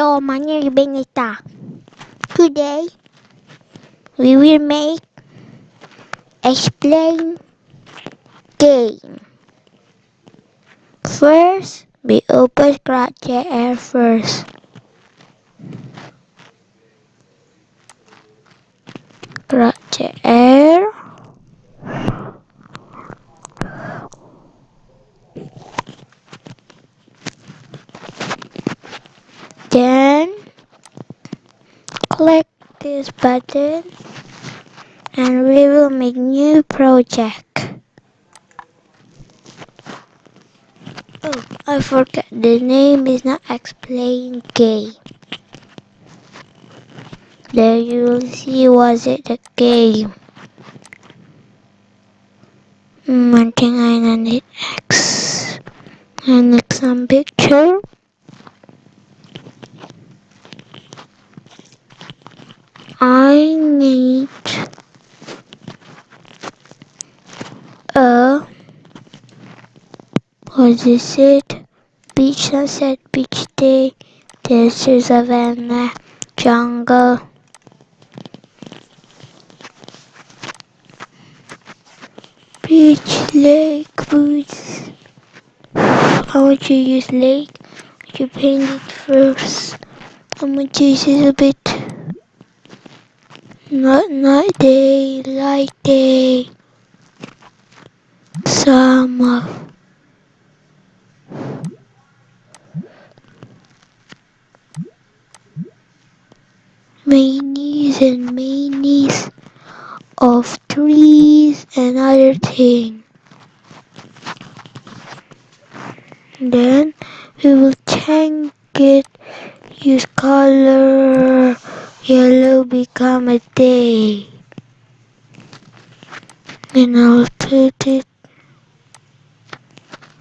Hello, my name is Benita. Today we will make explain game. First, we open Scratcher Air first. Scratcher Air. Then click this button and we will make new project. Oh, I forgot the name is not explain game. There you will see was it the game. I think I need X. I need some picture. I need a what is it? Beach sunset, beach day, desert savannah, jungle, beach, lake, woods. I want to use lake. You paint it first. I'm going to use it a bit. Not night day, light day, summer. Mayonnaise and mayonnaise of trees and other thing. Then we will change it. Use color yellow become a day. Then I'll put it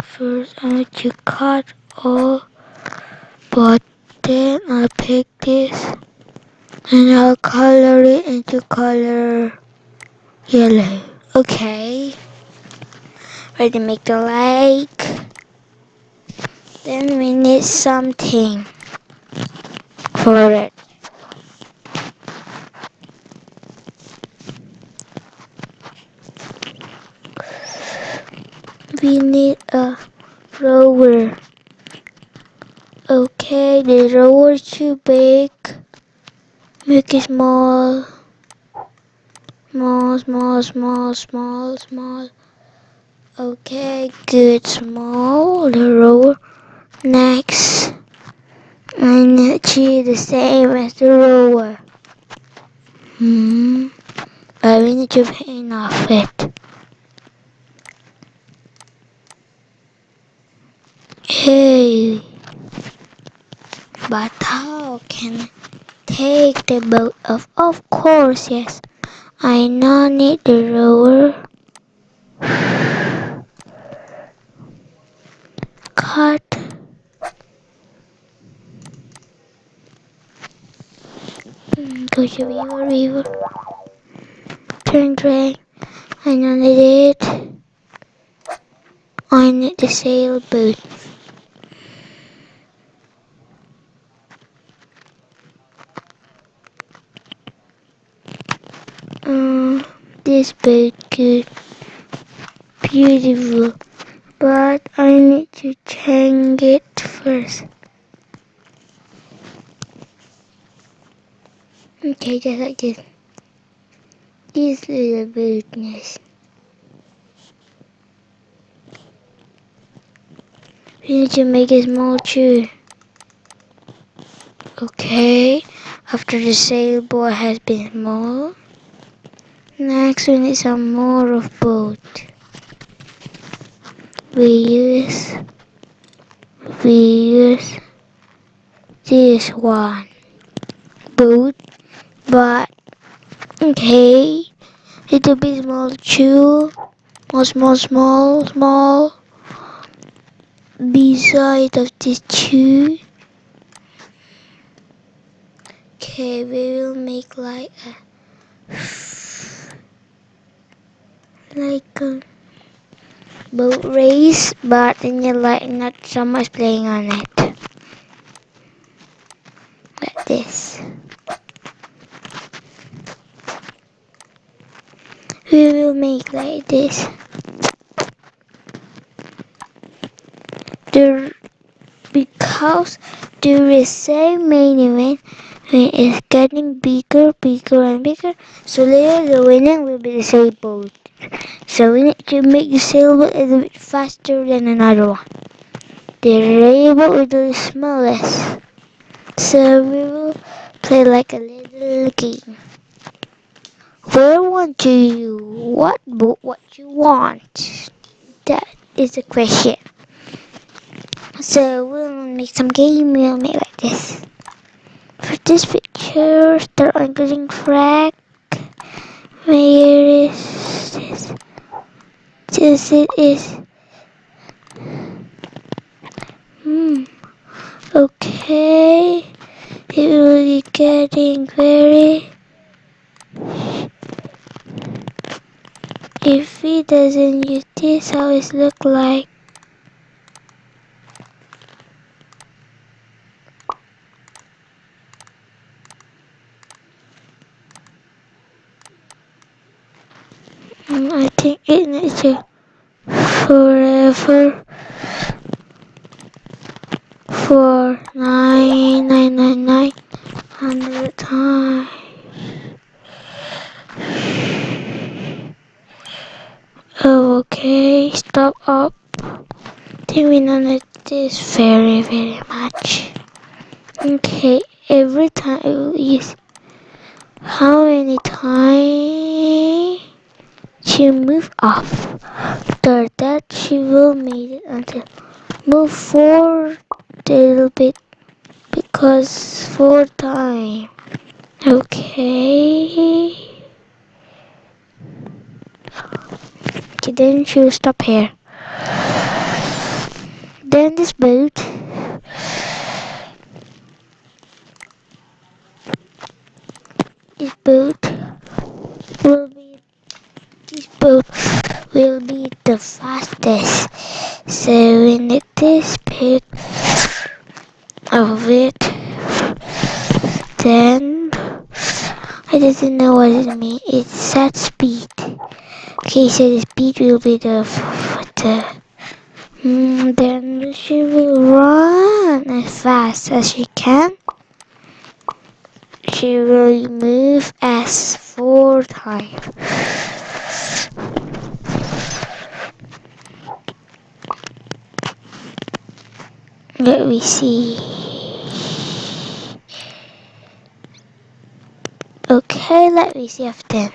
first. I want to cut all, but then I'll pick this and I'll color it into color yellow. Okay. Ready to make the lake. Then we need something for it. We need a rower. Okay, the rower is too big. Make it small. Small. Okay, good. Small. The rower. Next, I need to the same as the rower. But we need to paint off it. Hey, but how can I take the boat off? Of course, yes. I now need the rower. Cut. Go to Weaver. Turn drag. I now need it. I need the sailboat. This boat good. Beautiful. But I need to change it first. Okay, just like this. This little boatness. We need to make it small too. Okay, after the sailboat has been small, next we need some more of boat. We use this one boat, but okay, little bit small too. Small. Beside of this two. Okay, we will make like a boat race, but in your like not so much playing on it. like this. We will make like this. The because the same main event when it's getting bigger, bigger and bigger, so later the winner will be the sailboat. So we need to make the sailboat a little bit faster than another one. The sailboat will be the smallest. So we will play like a little game. Where want to you? What boat? What you want? That is the question. So we'll make some game. We'll make like this. For this picture, start on getting frag. Where is this? This it is. Okay. It will be getting very. If he doesn't use this, how it look like? I think it needs to forever for 9,999 times. Oh, okay, stop up. Think we don't need this very, very much. Okay, every time it will use how many times she move off. After that, she will make it until move forward a little bit because 4 times. Okay. Okay, then she will stop here. Then this boat will be this boat will be the fastest. So we need this pic of it. Then I didn't know what it means. It's set speed. Okay, so the speed will be the then she will run as fast as she can. She will move as 4 times. Let me see. Okay, let me see after.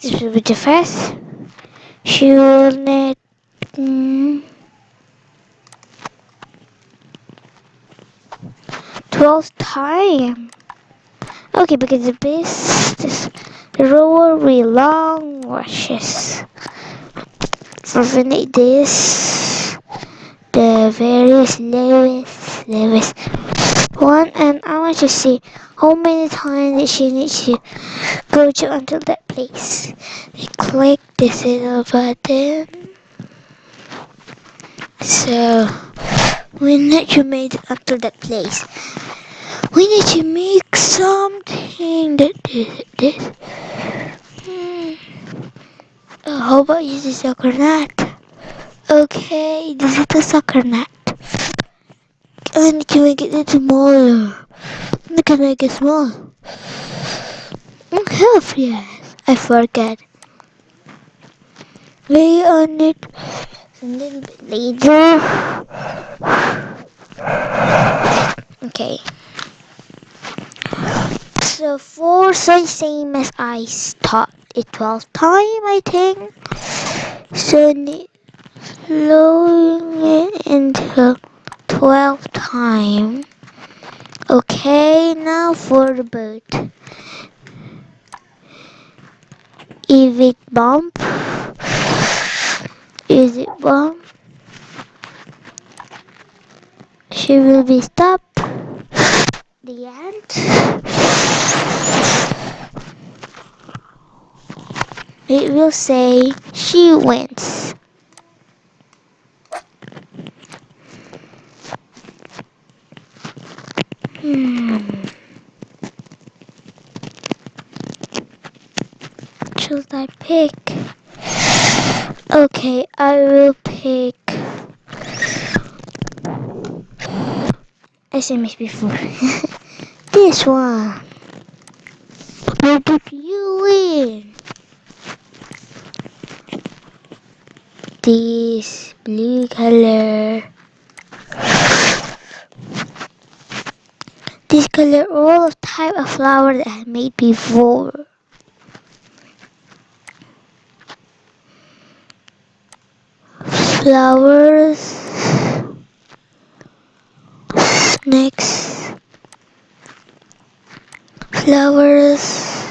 This will be the first. She will need 12 times. Okay, because the rower will long rushes. For this, the very slowest one, and I want to see how many times that she needs to go to until that place. We click this little button. So we need to make it until that place. We need to make something that this. How about using soccer net? Okay, this is the soccer net. I need to make it smaller. I can make it small. Help, yes. I forget. We on it a little bit later. Okay. So 4 so same as I taught it 12 times, I think. So slowing it into 12 times. Okay, now for the boat. If it bump, is it bump? She will be stopped. The end. It will say she wins. Should I pick? Okay, I will pick SMS before. This one. What did you win? This blue color. This color all of type of flower that I made before. Flowers. Next. Flowers.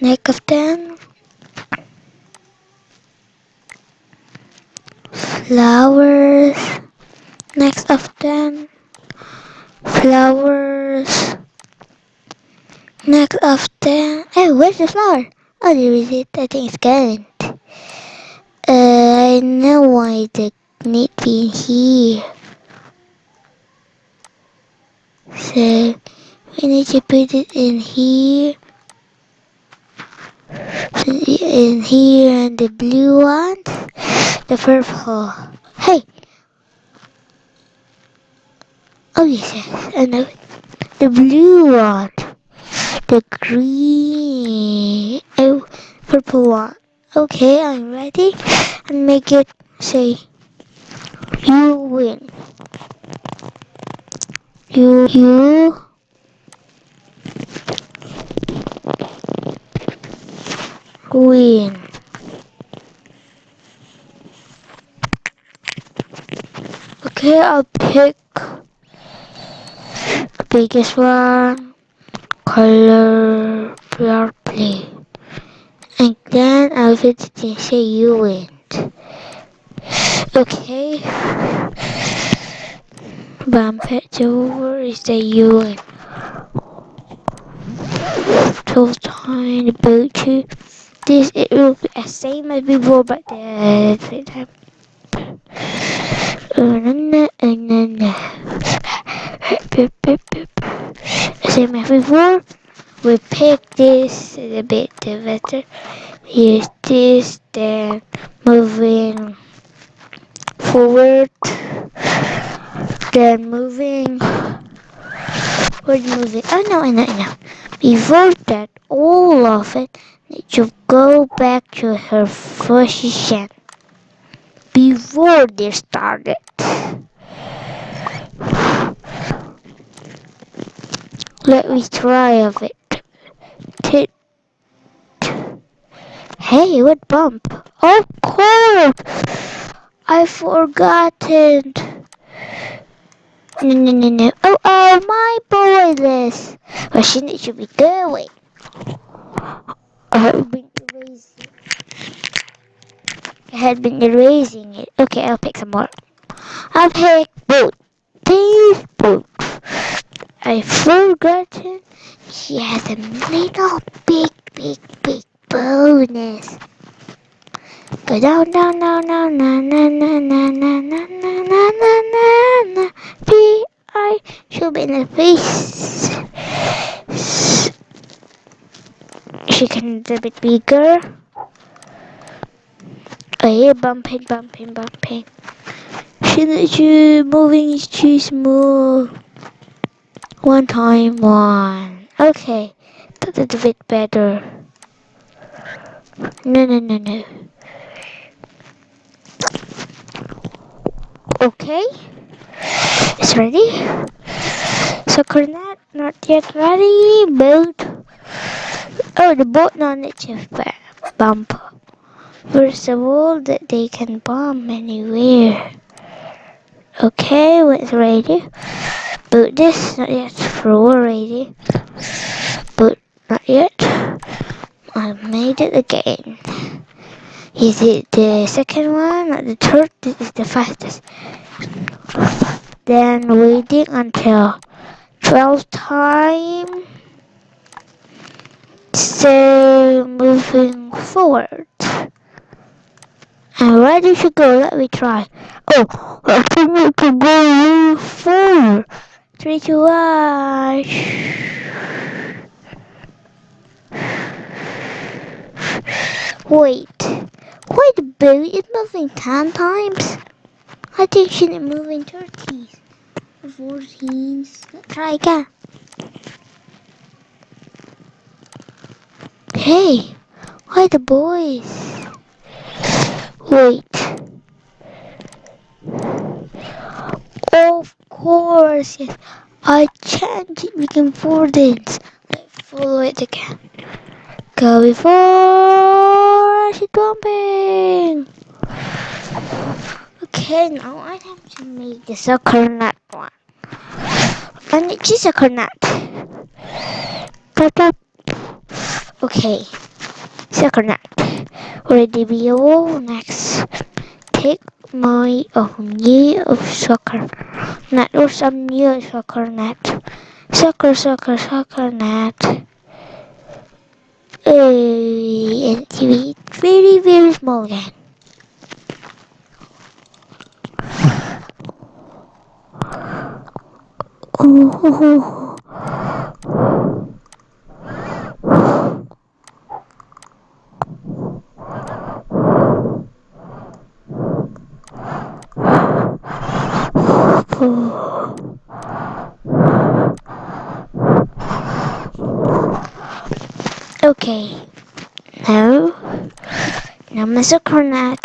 Next of them. Flowers. Next of them. Flowers. Next of them. Hey, where's the flower? Oh, there is it. I think it's gone. I know why the need be here. So we need to put it in here. In here and the blue one. The purple. Hey. Oh yes, yes. I know it. The blue one. The green. Oh, purple one. Okay, I'm ready. And make it say, you win. You win. Okay, I'll pick the biggest one. Color purple. And then I'll put it and say you win. Okay. Bumper over is the you win. 12 times about 2. This it will be the same as before, but the time. Same as before. We pick this a bit better. Use this, then moving forward, then moving. We're moving. Oh no, I know. Before that, all of it need to go back to her position before they started. Let me try of it. Tit. Hey, what bump? Oh, cold! I forgotten. No. Oh, my boyless. What should be doing? I had been erasing it. Okay, I'll pick some more. I'll pick boat. These boat. I forgotten. She has a little big bonus. Go down, na na na na na na na na na na. I should be in the face. She can do a bit bigger. Oh yeah, bumping. She needs you moving is too small. One time, one. Okay, that's a bit better. No. Okay, it's ready. So Cornet, not yet ready. Boat. Oh, the boat not needs to bump. First of all, that they can bomb anywhere. Okay, when it's ready. Boot this, not yet. Floor ready. Boot, not yet. I made it again. Is it the second one or the third? This is the fastest. Then waiting until 12 time. So moving forward. And where did you go? Let me try. Oh, I think we can go forward. 3, 2, 1. Wait. Why the boat is moving 10 times? I think it shouldn't move in 30s. 14s. Let's try again. Hey, why the boys? Wait. Of course, yes. I changed it. We can forward it. Let's follow it again. Go before I should jumping. Okay, now I have to make the soccer net one. And it's just a soccer net. Pop, pop. Okay, soccer net. Ready video. Next, take my new soccer net or some new soccer net. Soccer net. And to be very, very small again. Oh, okay, now Mr. Cornet,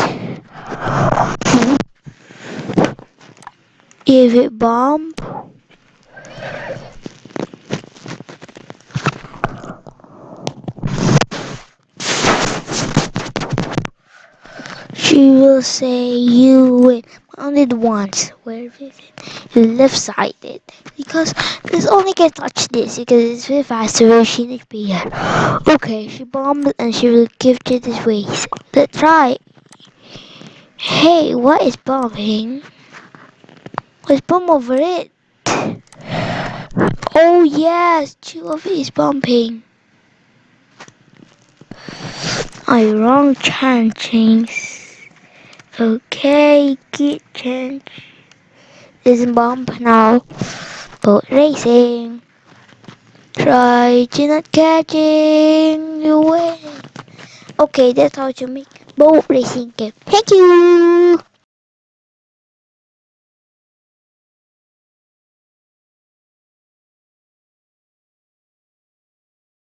if it bomb, she will say you win. Only the ones where left-sided, because this only can touch this because it's very fast, so she needs to be here. Okay, she bombed and she will give to this waste. Let's try. Hey, what is bombing? Let's bomb over it. Oh yes, 2 of it is bumping. I wrong changing. Okay, get change. Isn't bump now. Boat racing. Try to not catching you win. Okay, that's how to make boat racing game. Thank you.